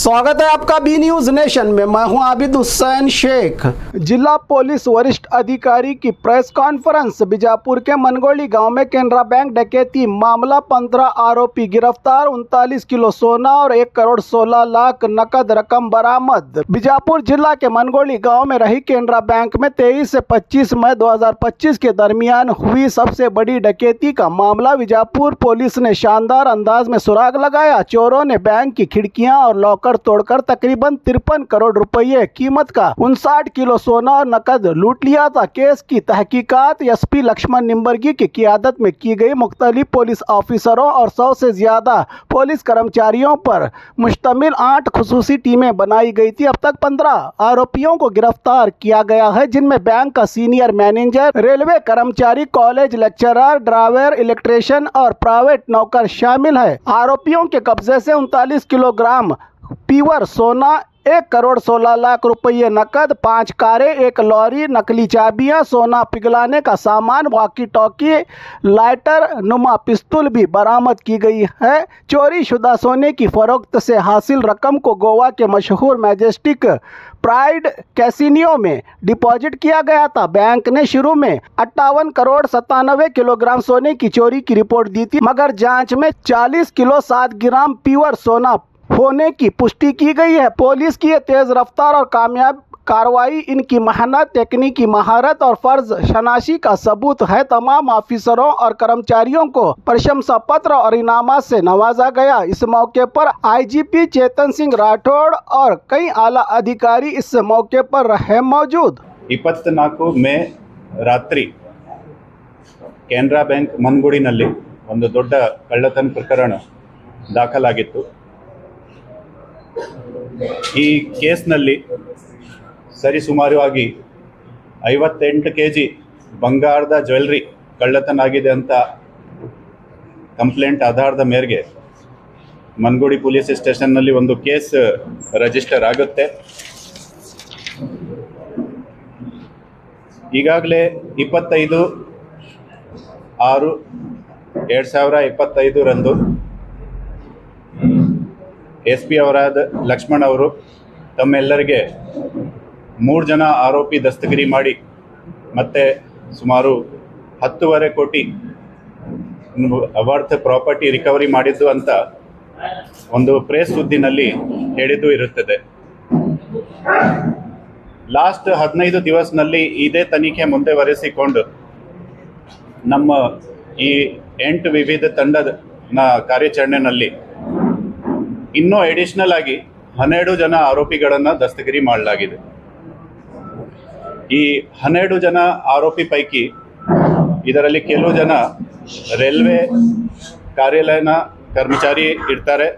स्वागत है आपका बी न्यूज नेशन में। मैं हूं आबिद हुसैन शेख। जिला पुलिस वरिष्ठ अधिकारी की प्रेस कॉन्फ्रेंस। बीजापुर के मनगोली गांव में केनरा बैंक डकैती मामला, 15 आरोपी गिरफ्तार, 39 किलो सोना और 1 करोड़ 16 लाख नकद रकम बरामद। बीजापुर जिला के मनगोली गांव में रही केनरा बैंक में 23 से 25 मई 2025 के दरमियान हुई सबसे बड़ी डकैती का मामला। बीजापुर पुलिस ने शानदार अंदाज में सुराग लगाया। चोरों ने बैंक की खिड़कियां और लॉकर तोड़कर तकरीबन 53 करोड़ रुपए कीमत का 59 किलो सोना और नकद लूट लिया था। केस की तहकीकात एसपी लक्ष्मण निम्बर्गी की क़ियादत में की गई। मुख्तलिफ पुलिस ऑफिसरों और 100 से ज्यादा पुलिस कर्मचारियों पर मुश्तमिल 8 खुसूसी टीमें बनाई गई थी। अब तक 15 आरोपियों को गिरफ्तार किया गया है, जिनमें बैंक का सीनियर मैनेजर, रेलवे कर्मचारी, कॉलेज लेक्चरर, ड्राइवर, इलेक्ट्रिशियन और प्राइवेट नौकर शामिल है। आरोपियों के कब्जे से 39 किलोग्राम प्योर सोना, 1 करोड़ 16 लाख रुपये नकद, 5 कारें, 1 लॉरी, नकली चाबियां, सोना पिघलाने का सामान, वॉकी टॉकी, लाइटर नुमा पिस्तौल भी बरामद की गई है। चोरी शुदा सोने की फरोख्त से हासिल रकम को गोवा के मशहूर मैजेस्टिक प्राइड कैसीनियो में डिपॉजिट किया गया था। बैंक ने शुरू में 58 करोड़ 97 किलोग्राम सोने की चोरी की रिपोर्ट दी थी, मगर जांच में 40 किलो 7 ग्राम प्योर सोना होने की पुष्टि की गई है। पुलिस की तेज रफ्तार और कामयाब कार्रवाई इनकी मेहनत, तकनीकी महारत और फर्ज शनासी का सबूत है। तमाम ऑफिसरों और कर्मचारियों को प्रशंसा पत्र और इनामात से नवाजा गया। इस मौके पर आईजीपी चेतन सिंह राठौड़ और कई आला अधिकारी इस मौके पर रहे मौजूद। 24 ಮೇ ರಾತ್ರಿ ಕೆನರಾ ಬ್ಯಾಂಕ್ ಮನ್ಗುಡಿನಲ್ಲಿ ಒಂದು ದೊಡ್ಡ ಕಳ್ಳತನ ಪ್ರಕರಣ ದಾಖಲಾಗಿತ್ತು। ಈ ಕೇಸ್ನಲ್ಲಿ ಸರಿಸುಮಾರವಾಗಿ 58 kg ಬಂಗಾರದ ಜ್ಯುವೆಲ್ಲರಿ ಕಳ್ಳತನ ಆಗಿದೆ ಅಂತ ಕಂಪ್ಲೇಂಟ್ ಆಧಾರದ ಮೇರೆಗೆ ಮನ್ಗುಡಿ ಪೊಲೀಸ್ ಸ್ಟೇಷನ್ನಲ್ಲಿ ಒಂದು ಕೇಸ್ ರಿಜಿಸ್ಟರ್ ಆಗುತ್ತೆ। ಈಗಾಗಲೇ 25/6/2025 SP ಅವರಾದ ಲಕ್ಷ್ಮಣ್ ಅವರು ತಮ್ಮೆಲ್ಲರಿಗೆ 3 ಜನ ಆರೋಪಿ ದಸ್ತಗಿರಿ ಮಾಡಿ ಮತ್ತೆ ಸುಮಾರು 10.5 ಕೋಟಿ ವರ್ತ್ ಪ್ರಾಪರ್ಟಿ ರಿಕವರಿ ಮಾಡಿದ್ದು ಅಂತ ಒಂದು ಪ್ರೆಸ್ ಸುದ್ದಿನಲ್ಲಿ ಹೇಳಿದ್ದು ಇರುತ್ತದೆ। ಲಾಸ್ಟ್ 15 ದಿವಸನಲ್ಲಿ ಇದೇ ತನಿಖೆ ಮುಂದುವರೆಸಿಕೊಂಡು ನಮ್ಮ ಈ 8 ವಿವಿಧ ತಂಡದ ಕಾರ್ಯಾಚರಣೆಯಲ್ಲಿ ಇನ್ನೂ ಅಡಿಷನಲ್ ಆಗಿ 12 ಜನ ಆರೋಪಿಗಳನ್ನು ದಸ್ತಗಿರಿ ಮಾಡಲಾಗಿದೆ। ಈ 12 ಜನ ಆರೋಪಿ ಪೈಕಿ ಇದರಲ್ಲಿ ಕೆಲವು ಜನ ರೈಲ್ವೆ ಕಾರ್ಯಾಲಯನ ಕರ್ಮಚಾರಿ ಇರ್ತಾರೆ।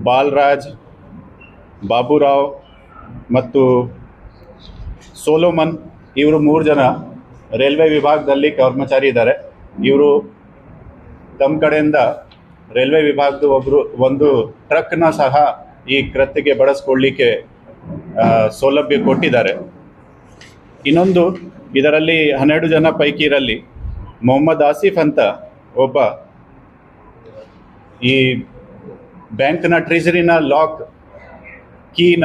ಬಾಲರಾಜ್, ಬಾಬುರಾವ್ ಮತ್ತು ಸೋಲೋಮನ್ ಇವರು 3 ಜನ ರೈಲ್ವೆ ವಿಭಾಗದಲ್ಲಿ ಕರ್ಮಚಾರಿ ಇದ್ದಾರೆ। ಇವರು ತಮ್ಮ ಕಡೆಯಿಂದ ರೈಲ್ವೆ ವಿಭಾಗದ ಒಂದು ಟ್ರಕ್ನ ಸಹ ಈ ಕೃತ್ಯಕ್ಕೆ ಬಳಸ್ಕೊಳ್ಳಿಕ್ಕೆ ಸೌಲಭ್ಯ ಕೊಟ್ಟಿದ್ದಾರೆ। ಇನ್ನೊಂದು ಇದರಲ್ಲಿ 12 ಜನ ಪೈಕಿ ಇರಲ್ಲಿ ಮೊಹಮ್ಮದ್ ಆಸಿಫ್ ಅಂತ ಒಬ್ಬ ಈ ಬ್ಯಾಂಕ್ನ ಟ್ರೆಜರಿನ ಲಾಕ್ ಕೀನ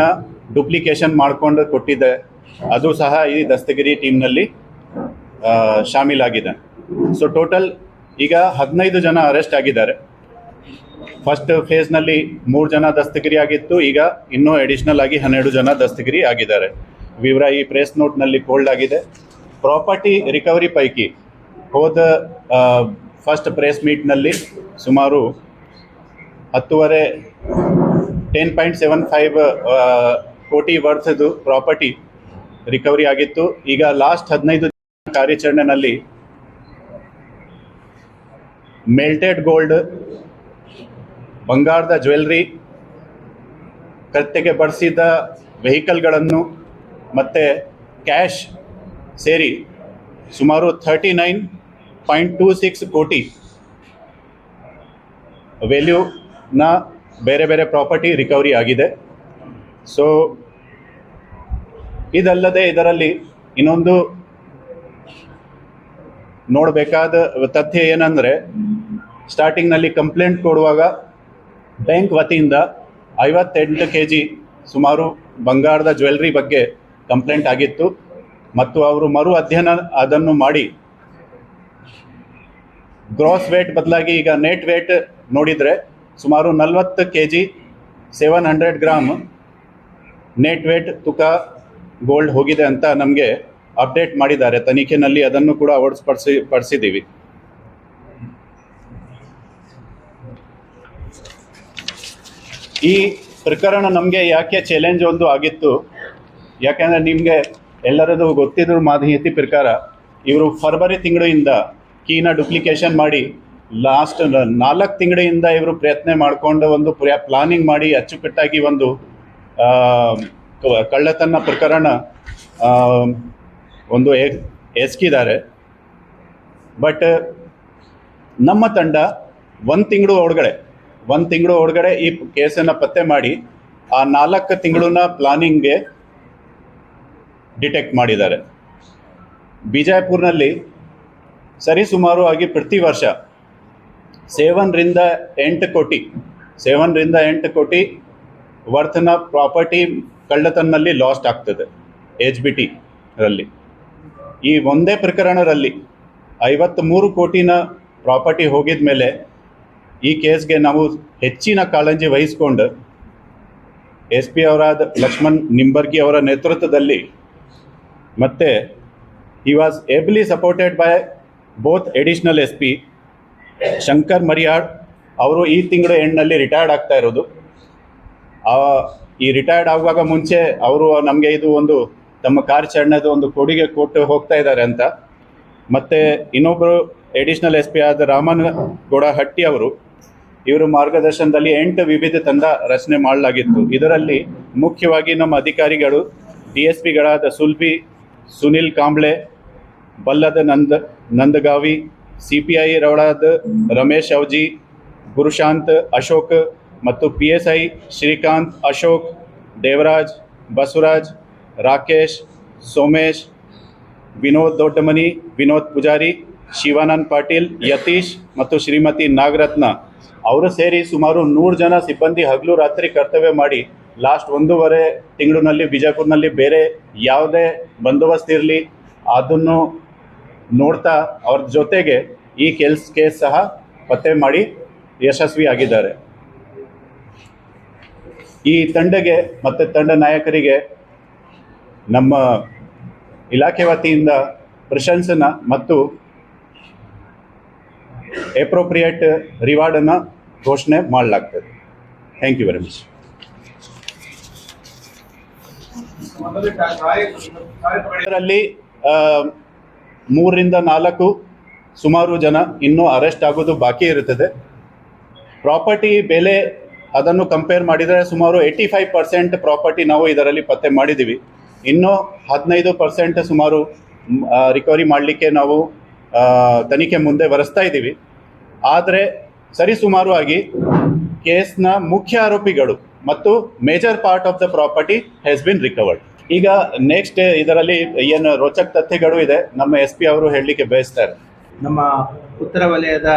ಡುಪ್ಲಿಕೇಶನ್ ಮಾಡಿಕೊಂಡು ಕೊಟ್ಟಿದೆ, ಅದು ಸಹ ಈ ದಸ್ತಗಿರಿ ಟೀಮ್ನಲ್ಲಿ ಶಾಮೀಲಾಗಿದೆ। ಸೊ ಟೋಟಲ್ ಈಗ 15 ಜನ ಅರೆಸ್ಟ್ ಆಗಿದ್ದಾರೆ। ಫಸ್ಟ್ ಫೇಸ್ನಲ್ಲಿ 3 ಜನ ದಸ್ತಗಿರಿ ಆಗಿತ್ತು, ಈಗ ಇನ್ನೂ ಅಡಿಷನಲ್ ಆಗಿ 12 ಜನ ದಸ್ತಗಿರಿ ಆಗಿದ್ದಾರೆ। ವಿವರ ಈ ಪ್ರೆಸ್ ನೋಟ್ನಲ್ಲಿ ಕೋಲ್ಡ್ ಆಗಿದೆ। ಪ್ರಾಪರ್ಟಿ ರಿಕವರಿ ಪೈಕಿ ಹೋದ ಫಸ್ಟ್ ಪ್ರೆಸ್ ಮೀಟ್ನಲ್ಲಿ ಸುಮಾರು 10.75 ಕೋಟಿ ವರ್ತ್ದು ಪ್ರಾಪರ್ಟಿ ರಿಕವರಿ ಆಗಿತ್ತು। ಈಗ ಲಾಸ್ಟ್ 15 ಕಾರ್ಯಾಚರಣೆಯಲ್ಲಿ ಮೆಲ್ಟೆಡ್ ಗೋಲ್ಡ್, ಬಂಗಾರದ ಜ್ಯುವೆಲ್ಲರಿ, ಕೃತ್ಯಕ್ಕೆ ಬಳಸಿದ ವೆಹಿಕಲ್ಗಳನ್ನು ಮತ್ತು ಕ್ಯಾಶ್ ಸೇರಿ ಸುಮಾರು 39.26 ಕೋಟಿ ವ್ಯಾಲ್ಯೂನ ಬೇರೆ ಬೇರೆ ಪ್ರಾಪರ್ಟಿ ರಿಕವರಿ ಆಗಿದೆ। ಸೊ ಇದಲ್ಲದೆ ಇದರಲ್ಲಿ ಇನ್ನೊಂದು ನೋಡಬೇಕಾದ ತಥ್ಯ ಏನಂದರೆ, ಸ್ಟಾರ್ಟಿಂಗ್ನಲ್ಲಿ ಕಂಪ್ಲೇಂಟ್ ಕೊಡುವಾಗ ಬ್ಯಾಂಕ್ ವತಿಯಿಂದ 58 kg ಸುಮಾರು ಬಂಗಾರದ ಜ್ಯುವೆಲ್ರಿ ಬಗ್ಗೆ ಕಂಪ್ಲೇಂಟ್ ಆಗಿತ್ತು ಮತ್ತು ಅವರು ಮರು ಅಧ್ಯಯನ ಅದನ್ನು ಮಾಡಿ ಗ್ರಾಸ್ ವೇಟ್ ಬದಲಾಗಿ ಈಗ ನೆಟ್ ವೇಟ್ ನೋಡಿದರೆ ಸುಮಾರು 40 kg 700 ಗ್ರಾಮ್ ನೆಟ್ ವೇಟ್ ತೂಕ ಗೋಲ್ಡ್ ಹೋಗಿದೆ ಅಂತ ನಮಗೆ ಅಪ್ಡೇಟ್ ಮಾಡಿದ್ದಾರೆ. ತನಿಖೆನಲ್ಲಿ ಅದನ್ನು ಕೂಡ ಪಡಿಸಿದ್ದೀವಿ. ಈ ಪ್ರಕರಣ ನಮಗೆ ಯಾಕೆ ಚಾಲೆಂಜ್ ಒಂದು ಆಗಿತ್ತು, ಯಾಕೆಂದರೆ ನಿಮಗೆ ಎಲ್ಲರದು ಗೊತ್ತಿರೋ ಮಾಹಿತಿ ಪ್ರಕಾರ ಇವರು ಫೆಬ್ರವರಿ ತಿಂಗಳಿಂದ ಕೀನ ಡುಪ್ಲಿಕೇಶನ್ ಮಾಡಿ ಲಾಸ್ಟ್ 4 ತಿಂಗಳಿಂದ ಇವರು ಪ್ರಯತ್ನ ಮಾಡಿಕೊಂಡು ಒಂದು ಪ್ಲಾನಿಂಗ್ ಮಾಡಿ ಅಚ್ಚುಕಟ್ಟಾಗಿ ಒಂದು ಕಳ್ಳತನ ಪ್ರಕರಣ ಒಂದು ಎಸಗಿದ್ದಾರೆ. ಬಟ್ ನಮ್ಮ ತಂಡ ಒಂದು ತಿಂಗಳು ಒಳಗಡೆ ಈ ಕೇಸನ್ನು ಪತ್ತೆ ಮಾಡಿ ಆ 4 ತಿಂಗಳನ್ನ ಪ್ಲಾನಿಂಗ್ಗೆ ಡಿಟೆಕ್ಟ್ ಮಾಡಿದ್ದಾರೆ. ಬಿಜಾಪುರ್ನಲ್ಲಿ ಸರಿಸುಮಾರು ಆಗಿ ಪ್ರತಿ ವರ್ಷ 7 ರಿಂದ 8 ಕೋಟಿ ವರ್ತ್ನ ಪ್ರಾಪರ್ಟಿ ಕಳ್ಳತನಲ್ಲಿ ಲಾಸ್ಟ್ ಆಗ್ತದೆ HBT ರಲ್ಲಿ. ಈ ಒಂದೇ ಪ್ರಕರಣದಲ್ಲಿ 53 ಕೋಟಿನ ಪ್ರಾಪರ್ಟಿ ಹೋಗಿದ ಮೇಲೆ ಈ ಕೇಸ್ಗೆ ನಾವು ಹೆಚ್ಚಿನ ಕಾಳಜಿ ವಹಿಸಿಕೊಂಡು SP ಅವರಾದ ಲಕ್ಷ್ಮಣ್ ನಿಂಬರ್ಗಿ ಅವರ ನೇತೃತ್ವದಲ್ಲಿ ಮತ್ತು he was ably supported by both additional SP Shankar Mariyad ಅವರು ಈ ತಿಂಗಳ ಎಂಡ್ನಲ್ಲಿ ರಿಟೈರ್ಡ್ ಆಗ್ತಾ ಇರೋದು. ಈ ರಿಟೈರ್ಡ್ ಆಗುವಾಗ ಮುಂಚೆ ಅವರು ನಮಗೆ ಇದು ಒಂದು ತಮ್ಮ ಕಾರ್ಯಾಚರಣೆದು ಒಂದು ಕೊಡುಗೆ ಕೊಟ್ಟು ಹೋಗ್ತಾ ಇದ್ದಾರೆ ಅಂತ. ಮತ್ತು ಇನ್ನೊಬ್ಬರು ಎಡಿಷನಲ್ SP ಆದ ರಾಮನ್ ಗೌಡ ಹಟ್ಟಿ ಅವರು ಇವರ ಮಾರ್ಗದರ್ಶನದಲ್ಲಿ 8 ವಿವಿಧ ತಂಡ ರಚನೆ ಮಾಡಲಾಗಿತ್ತು. ಇದರಲ್ಲಿ ಮುಖ್ಯವಾಗಿ ನಮ್ಮ ಅಧಿಕಾರಿಗಳು DSPಗಳಾದ ಸುನಿಲ್ ಕಾಂಬ್ಳೆ, ಬಲ್ಲದ ನಂದಗಾವಿ, CPI ರವಳಾದ ರಮೇಶ್ ಅವಜಿ, ಗುರುಶಾಂತ್ ಅಶೋಕ್ ಮತ್ತು PSI ಶ್ರೀಕಾಂತ್ ಅಶೋಕ್, ದೇವರಾಜ್, ಬಸವರಾಜ್, ರಾಕೇಶ್, ಸೋಮೇಶ್, ವಿನೋದ್ ದೊಡ್ಡಮನಿ, ವಿನೋದ್ ಪೂಜಾರಿ, ಶಿವಾನಂದ್ ಪಾಟೀಲ್, ಯತೀಶ್ ಮತ್ತು ಶ್ರೀಮತಿ ನಾಗರತ್ನ ಅವರು ಸೇರಿ ಸುಮಾರು 100 ಜನ ಸಿಬ್ಬಂದಿ ಹಗಲು ರಾತ್ರಿ ಕರ್ತವ್ಯ ಮಾಡಿ ಲಾಸ್ಟ್ 1.5 ತಿಂಗಳಿನಲ್ಲಿ ಬಿಜಾಪುರ್ನಲ್ಲಿ ಬೇರೆ ಯಾವುದೇ ಬಂದೋಬಸ್ತ್ ಇರಲಿ ಅದನ್ನು ನೋಡ್ತಾ ಅವ್ರ ಜೊತೆಗೆ ಈ ಕೇಸ್ ಸಹ ಪತ್ತೆ ಮಾಡಿ ಯಶಸ್ವಿಯಾಗಿದ್ದಾರೆ. ಈ ತಂಡಗೆ ಮತ್ತು ತಂಡ ನಾಯಕರಿಗೆ ನಮ್ಮ ಇಲಾಖೆ ವತಿಯಿಂದ ಪ್ರಶಂಸನ ಮತ್ತು ಅಪ್ರೋಪ್ರಿಯೇಟ್ ರಿವಾರ್ಡನ್ನು ಘೋಷಣೆ ಮಾಡಲಾಗ್ತದೆ. Thank you very much. ಇದರಲ್ಲಿ 3 ರಿಂದ 4 ಸುಮಾರು ಜನ ಇನ್ನೂ ಅರೆಸ್ಟ್ ಆಗೋದು ಬಾಕಿ ಇರುತ್ತದೆ. ಪ್ರಾಪರ್ಟಿ ಬೆಲೆ ಅದನ್ನು ಕಂಪೇರ್ ಮಾಡಿದರೆ ಸುಮಾರು 85% ಪ್ರಾಪರ್ಟಿ ನಾವು ಇದರಲ್ಲಿ ಪತ್ತೆ ಮಾಡಿದ್ದೀವಿ. ಇನ್ನೂ 15% ಸುಮಾರು ರಿಕವರಿ ಮಾಡಲಿಕ್ಕೆ ನಾವು ತನಿಖೆ ಮುಂದೆ ಬರೆಸ್ತಾ ಇದ್ದೀವಿ. ಆದರೆ ಸರಿಸುಮಾರು ಆಗಿ ಕೇಸ್ನ ಮುಖ್ಯ ಆರೋಪಿಗಳು ಮತ್ತು major part of the property has been recovered. ಈಗ ನೆಕ್ಸ್ಟ್ ಇದರಲ್ಲಿ ಏನು ರೋಚಕ ತಥ್ಯಗಳು ಇದೆ ನಮ್ಮ SP ಅವರು ಹೇಳಲಿಕ್ಕೆ ಬಯಸ್ತಾರೆ. ನಮ್ಮ ಉತ್ತರ ವಲಯದ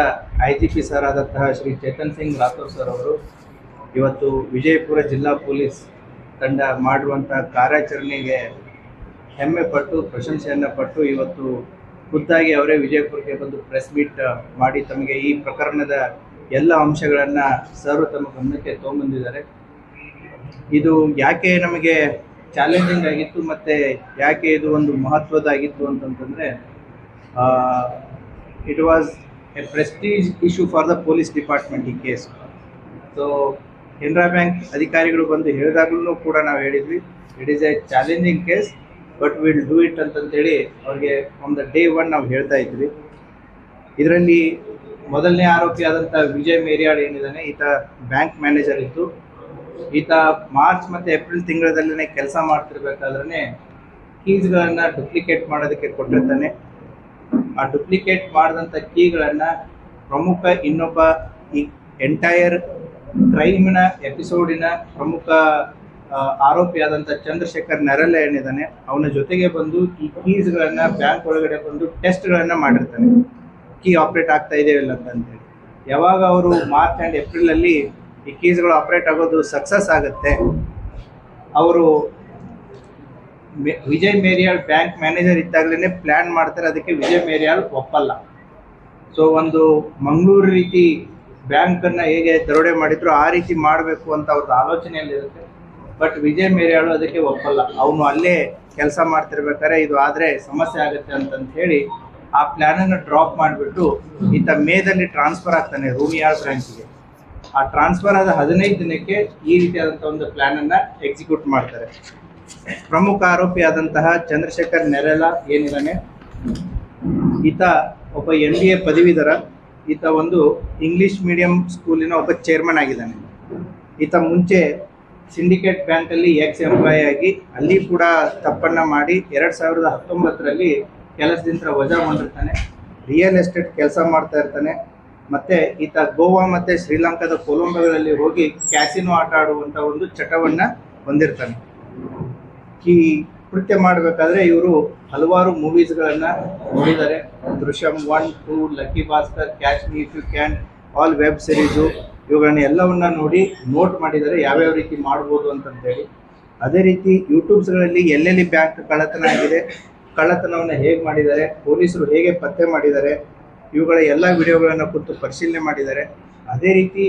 IGP ಸರ್ ಆದಂತಹ ಶ್ರೀ ಚೇತನ್ ಸಿಂಗ್ ರಾಥೋರ್ ಸರ್ ಅವರು ಇವತ್ತು ವಿಜಯಪುರ ಜಿಲ್ಲಾ ಪೊಲೀಸ್ ತಂಡ ಮಾಡುವಂಥ ಕಾರ್ಯಾಚರಣೆಗೆ ಹೆಮ್ಮೆ ಪಟ್ಟು ಪ್ರಶಂಸೆಯನ್ನು ಪಟ್ಟು ಇವತ್ತು ಖುದ್ದಾಗಿ ಅವರೇ ವಿಜಯಪುರಕ್ಕೆ ಬಂದು ಪ್ರೆಸ್ ಮೀಟ್ ಮಾಡಿ ತಮಗೆ ಈ ಪ್ರಕರಣದ ಎಲ್ಲ ಅಂಶಗಳನ್ನು ಸರ್ ತಮ್ಮ ಗಮನಕ್ಕೆ ತೊಗೊಂಬಂದಿದ್ದಾರೆ. ಇದು ಯಾಕೆ ನಮಗೆ ಚಾಲೆಂಜಿಂಗ್ ಆಗಿತ್ತು ಮತ್ತು ಯಾಕೆ ಇದು ಒಂದು ಮಹತ್ವದಾಗಿತ್ತು ಅಂತಂತಂದರೆ it was a prestige issue for the police department ಈ ಕೇಸ್. ಸೊ ಕೆನರಾ ಬ್ಯಾಂಕ್ ಅಧಿಕಾರಿಗಳು ಬಂದು ಹೇಳಿದಾಗಲೂ ಕೂಡ ನಾವು ಹೇಳಿದ್ವಿ it is a challenging case but will do it ಅಂತಂತೇಳಿ ಅವ್ರಿಗೆ ಫ್ರಮ್ ದ ಡೇ 1 ನಾವು ಹೇಳ್ತಾ ಇದ್ವಿ. ಇದರಲ್ಲಿ ಮೊದಲನೇ ಆರೋಪಿ ಆದಂಥ ವಿಜಯ್ ಮೇರಿಯಾಡ್ ಏನಿದ್ದಾನೆ, ಈತ ಬ್ಯಾಂಕ್ ಮ್ಯಾನೇಜರ್ ಇತ್ತು. ಈತ ಮಾರ್ಚ್ ಮತ್ತು ಏಪ್ರಿಲ್ ತಿಂಗಳಲ್ಲೇ ಕೆಲಸ ಮಾಡ್ತಿರ್ಬೇಕಾದ್ರೆ ಕೀಸ್ಗಳನ್ನು ಡುಪ್ಲಿಕೇಟ್ ಮಾಡೋದಕ್ಕೆ ಕೊಟ್ಟಿರ್ತಾನೆ. ಆ ಡುಪ್ಲಿಕೇಟ್ ಮಾಡಿದಂಥ ಕೀಗಳನ್ನು ಪ್ರಮುಖ ಇನ್ನೊಬ್ಬ ಈ ಎಂಟೈರ್ ಕ್ರೈಮಿನ ಎಪಿಸೋಡಿನ ಪ್ರಮುಖ ಆರೋಪಿಯಾದಂಥ ಚಂದ್ರಶೇಖರ್ ನೆರಲೆ ಏನಿದ್ದಾನೆ ಅವನ ಜೊತೆಗೆ ಬಂದು ಈ ಕೀಸ್ಗಳನ್ನು ಬ್ಯಾಂಕ್ ಒಳಗಡೆ ಬಂದು ಟೆಸ್ಟ್ಗಳನ್ನು ಮಾಡಿರ್ತಾನೆ, ಕೀ ಆಪ್ರೇಟ್ ಆಗ್ತಾ ಇದೆಯಲ್ಲ ಅಂತೇಳಿ. ಯಾವಾಗ ಅವರು ಮಾರ್ಚ್ ಆ್ಯಂಡ್ ಏಪ್ರಿಲಲ್ಲಿ ಈ ಕೀಸ್ಗಳು ಆಪ್ರೇಟ್ ಆಗೋದು ಸಕ್ಸಸ್ ಆಗುತ್ತೆ. ಅವರು ವಿಜಯ್ ಮೇರಿಯಾಳ್ ಬ್ಯಾಂಕ್ ಮ್ಯಾನೇಜರ್ ಇದ್ದಾಗಲೇ ಪ್ಲ್ಯಾನ್ ಮಾಡ್ತಾರೆ, ಅದಕ್ಕೆ ವಿಜಯ್ ಮೇರಿಯಾಳ್ ಒಪ್ಪಲ್ಲ. ಸೊ ಒಂದು ಮಂಗಳೂರು ರೀತಿ ಬ್ಯಾಂಕನ್ನು ಹೇಗೆ ದರೋಡೆ ಮಾಡಿದ್ರು ಆ ರೀತಿ ಮಾಡಬೇಕು ಅಂತ ಅವ್ರದ್ದು ಆಲೋಚನೆಯಲ್ಲಿರುತ್ತೆ. ಬಟ್ ವಿಜಯ್ ಮೇರಿಯಾಳು ಅದಕ್ಕೆ ಒಪ್ಪಲ್ಲ. ಅವನು ಅಲ್ಲೇ ಕೆಲಸ ಮಾಡ್ತಿರ್ಬೇಕಾದ್ರೆ ಇದು ಆದರೆ ಸಮಸ್ಯೆ ಆಗುತ್ತೆ ಅಂತಂತ ಹೇಳಿ ಆ ಪ್ಲ್ಯಾನನ್ನು ಡ್ರಾಪ್ ಮಾಡಿಬಿಟ್ಟು ಈತ ಮೇದಲ್ಲಿ ಟ್ರಾನ್ಸ್ಫರ್ ಆಗ್ತಾನೆ ರೂಮಿಯಾಳ್ ಬ್ರಾಂಚಿಗೆ. ಆ ಟ್ರಾನ್ಸ್ಫರ್ ಆದ 15 ದಿನಕ್ಕೆ ಈ ರೀತಿಯಾದಂಥ ಒಂದು ಪ್ಲ್ಯಾನನ್ನು ಎಕ್ಸಿಕ್ಯೂಟ್ ಮಾಡ್ತಾರೆ. ಪ್ರಮುಖ ಆರೋಪಿಯಾದಂತಹ ಚಂದ್ರಶೇಖರ್ ನೆರೆಲ ಏನಿದ್ದಾನೆ, ಈತ ಒಬ್ಬ MBA ಪದವೀಧರ. ಈತ ಒಂದು ಇಂಗ್ಲಿಷ್ ಮೀಡಿಯಂ ಸ್ಕೂಲಿನ ಒಬ್ಬ ಚೇರ್ಮನ್ ಆಗಿದ್ದಾನೆ. ಈತ ಮುಂಚೆ ಸಿಂಡಿಕೇಟ್ ಬ್ಯಾಂಕಲ್ಲಿ ಎಂಪ್ಲಾಯಿ ಆಗಿ ಅಲ್ಲಿ ಕೂಡ ತಪ್ಪನ್ನು ಮಾಡಿ 2019ರಲ್ಲಿ ಕೆಲಸದಿಂದ ವಜಾಗೊಂಡಿರ್ತಾನೆ. ರಿಯಲ್ ಎಸ್ಟೇಟ್ ಕೆಲಸ ಮಾಡ್ತಾ ಇರ್ತಾನೆ. ಮತ್ತು ಈತ ಗೋವಾ ಮತ್ತು ಶ್ರೀಲಂಕಾದ ಕೊಲಂಬೋದಲ್ಲಿ ಹೋಗಿ ಕ್ಯಾಸಿನೋ ಆಟ ಆಡುವಂಥ ಒಂದು ಚಟವನ್ನು ಹೊಂದಿರ್ತಾನೆ. ಈ ಕೃತ್ಯ ಮಾಡಬೇಕಾದ್ರೆ ಇವರು ಹಲವಾರು ಮೂವೀಸ್ಗಳನ್ನು ನೋಡಿದ್ದಾರೆ. Drishyam 1, 2, lucky Bhaskar, catch me if you can, all web series, ಇವುಗಳನ್ನ ಎಲ್ಲವನ್ನ ನೋಡಿ ನೋಟ್ ಮಾಡಿದ್ದಾರೆ ಯಾವ್ಯಾವ ರೀತಿ ಮಾಡ್ಬೋದು ಅಂತಂತೇಳಿ. ಅದೇ ರೀತಿ ಯೂಟ್ಯೂಬ್ಸ್ಗಳಲ್ಲಿ ಎಲ್ಲೆಲ್ಲಿ ಬ್ಯಾಂಕ್ ಕಳ್ಳತನ ಆಗಿದೆ, ಕಳ್ಳತನವನ್ನು ಹೇಗೆ ಮಾಡಿದ್ದಾರೆ, ಪೊಲೀಸರು ಹೇಗೆ ಪತ್ತೆ ಮಾಡಿದ್ದಾರೆ, ಇವುಗಳ ಎಲ್ಲ ವಿಡಿಯೋಗಳನ್ನು ಕುರಿತು ಪರಿಶೀಲನೆ ಮಾಡಿದ್ದಾರೆ. ಅದೇ ರೀತಿ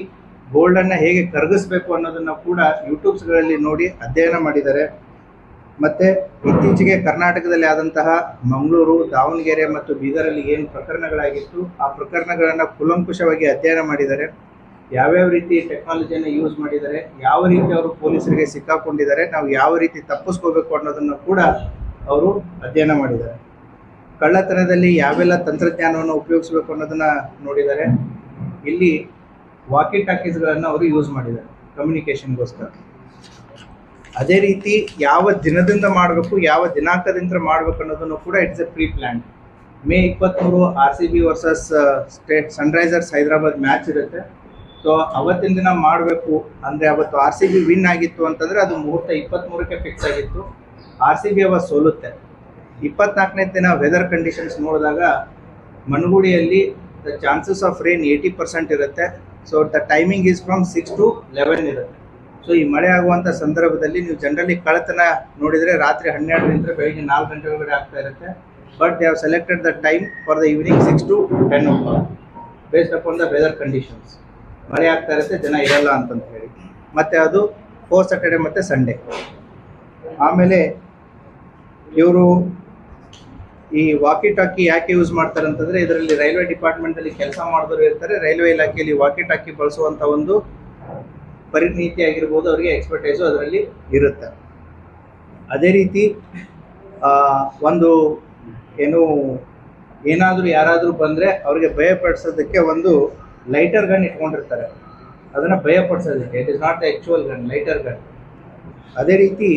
ಗೋಲ್ಡನ್ನು ಹೇಗೆ ಕರಗಿಸ್ಬೇಕು ಅನ್ನೋದನ್ನು ಕೂಡ ಯೂಟ್ಯೂಬ್ಸ್ಗಳಲ್ಲಿ ನೋಡಿ ಅಧ್ಯಯನ ಮಾಡಿದ್ದಾರೆ. ಮತ್ತು ಇತ್ತೀಚೆಗೆ ಕರ್ನಾಟಕದಲ್ಲಿ ಆದಂತಹ ಮಂಗಳೂರು, ದಾವಣಗೆರೆ ಮತ್ತು ಬೀದರಲ್ಲಿ ಏನು ಪ್ರಕರಣಗಳಾಗಿತ್ತು ಆ ಪ್ರಕರಣಗಳನ್ನು ಕೂಲಂಕುಷವಾಗಿ ಅಧ್ಯಯನ ಮಾಡಿದ್ದಾರೆ. ಯಾವ್ಯಾವ ರೀತಿ ಟೆಕ್ನಾಲಜಿಯನ್ನು ಯೂಸ್ ಮಾಡಿದ್ದಾರೆ, ಯಾವ ರೀತಿ ಅವರು ಪೊಲೀಸರಿಗೆ ಸಿಕ್ಕಾಕೊಂಡಿದ್ದಾರೆ, ನಾವು ಯಾವ ರೀತಿ ತಪ್ಪಿಸ್ಕೋಬೇಕು ಅನ್ನೋದನ್ನು ಕೂಡ ಅವರು ಅಧ್ಯಯನ ಮಾಡಿದ್ದಾರೆ. ಕಳ್ಳತನದಲ್ಲಿ ಯಾವೆಲ್ಲ ತಂತ್ರಜ್ಞಾನವನ್ನು ಉಪಯೋಗಿಸಬೇಕು ಅನ್ನೋದನ್ನು ನೋಡಿದ್ದಾರೆ. ಇಲ್ಲಿ ವಾಕಿ ಟಾಕೀಸ್ಗಳನ್ನು ಅವರು ಯೂಸ್ ಮಾಡಿದ್ದಾರೆ ಕಮ್ಯುನಿಕೇಷನ್ಗೋಸ್ಕರ. ಅದೇ ರೀತಿ ಯಾವ ದಿನದಿಂದ ಮಾಡಬೇಕು, ಯಾವ ದಿನಾಂಕದಿಂದ ಮಾಡಬೇಕು ಅನ್ನೋದನ್ನು ಕೂಡ it's a pre plan. May 23 RCB versus Sunrisers Hyderabad match ಇರುತ್ತೆ. ಸೊ ಅವತ್ತಿನ ದಿನ ಮಾಡಬೇಕು ಅಂದರೆ ಅವತ್ತು RCB ವಿನ್ ಆಗಿತ್ತು ಅಂತಂದರೆ ಅದು ಮುಹೂರ್ತ 23ಕ್ಕೆ ಫಿಕ್ಸ್ ಆಗಿತ್ತು. RCB ಅವತ್ತು ಸೋಲುತ್ತೆ. 24ನೇ ದಿನ ವೆದರ್ ಕಂಡೀಷನ್ಸ್ ನೋಡಿದಾಗ ಮನಗುಡಿಯಲ್ಲಿ ದ ಚಾನ್ಸಸ್ ಆಫ್ ರೇನ್ 80% ಇರುತ್ತೆ. So the timing is from 6 to 11 ಇರುತ್ತೆ. ಸೊ ಈ ಮಳೆ ಆಗುವಂಥ ಸಂದರ್ಭದಲ್ಲಿ ನೀವು ಜನರಲಿ ಕಳ್ಳತನ ನೋಡಿದರೆ ರಾತ್ರಿ 12ರಿಂದ ಬೆಳಗ್ಗೆ 4 ಗಂಟೆ ಒಳಗಡೆ ಆಗ್ತಾ ಇರುತ್ತೆ. But they have selected the time for the evening 6 to 10 o'clock based upon the weather conditions. ಮಳೆ ಆಗ್ತಾ ಇರುತ್ತೆ, ಜನ ಇರಲ್ಲ ಅಂತಂತ ಹೇಳಿ. ಮತ್ತು ಅದು 4 Saturday ಮತ್ತು ಸಂಡೇ. ಆಮೇಲೆ ಇವರು ಈ ವಾಕಿ ಟಾಕಿ ಯಾಕೆ ಯೂಸ್ ಮಾಡ್ತಾರೆ ಅಂತಂದರೆ ಇದರಲ್ಲಿ ರೈಲ್ವೆ ಡಿಪಾರ್ಟ್ಮೆಂಟಲ್ಲಿ ಕೆಲಸ ಮಾಡಿದವರು ಇರ್ತಾರೆ. ರೈಲ್ವೆ ಇಲಾಖೆಯಲ್ಲಿ ವಾಕಿ ಟಾಕಿ ಬಳಸುವಂಥ ಒಂದು ಪರಿಣೀತಿ ಆಗಿರ್ಬೋದು, ಅವರಿಗೆ ಎಕ್ಸ್ಪರ್ಟೈಸು ಅದರಲ್ಲಿ ಇರುತ್ತೆ. ಅದೇ ರೀತಿ ಒಂದು ಏನಾದರೂ ಯಾರಾದರೂ ಬಂದರೆ ಅವರಿಗೆ ಭಯಪಡಿಸೋದಕ್ಕೆ ಒಂದು ಲೈಟರ್ ಗನ್ ಇಟ್ಕೊಂಡಿರ್ತಾರೆ. ಅದನ್ನು ಭಯಪಡಿಸೋದಕ್ಕೆ, it is not the actual gun, lighter gun. ಅದೇ ರೀತಿ